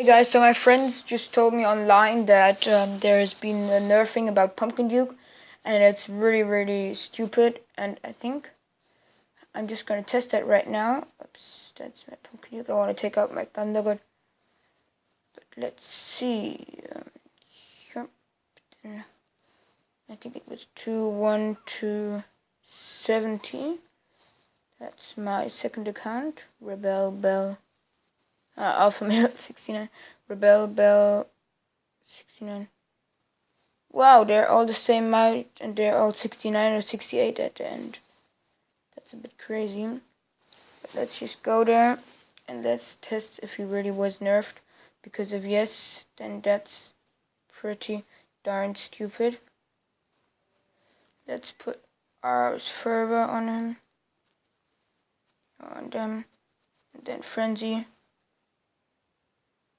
Guys, so my friends just told me online that there has been a nerfing about Pumpkin Duke, and it's really stupid, and I think I'm just going to test that right now. Oops, that's my Pumpkin Duke. I want to take out my Thundergod, but let's see. I think it was 21270. That's my second account. Rebel Bell. Alpha Male 69. Rebel Bell 69. Wow, they're all the same height and they're all 69 or 68 at the end. That's a bit crazy. But let's just go there and let's test if he really was nerfed. Because if yes, then that's pretty darn stupid. Let's put Ars Fervor on him. On them. And then Frenzy.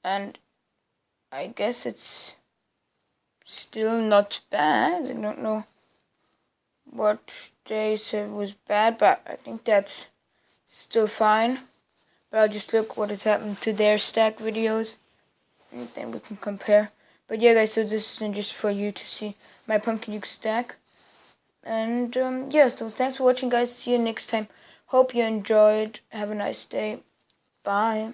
And I guess it's still not bad. I don't know what they said was bad, but I think that's still fine. But I'll just look what has happened to their stack videos, and then we can compare. But yeah, guys, so this is just for you to see my Pumpkin Duke stack. And yeah, so thanks for watching, guys. See you next time. Hope you enjoyed. Have a nice day. Bye.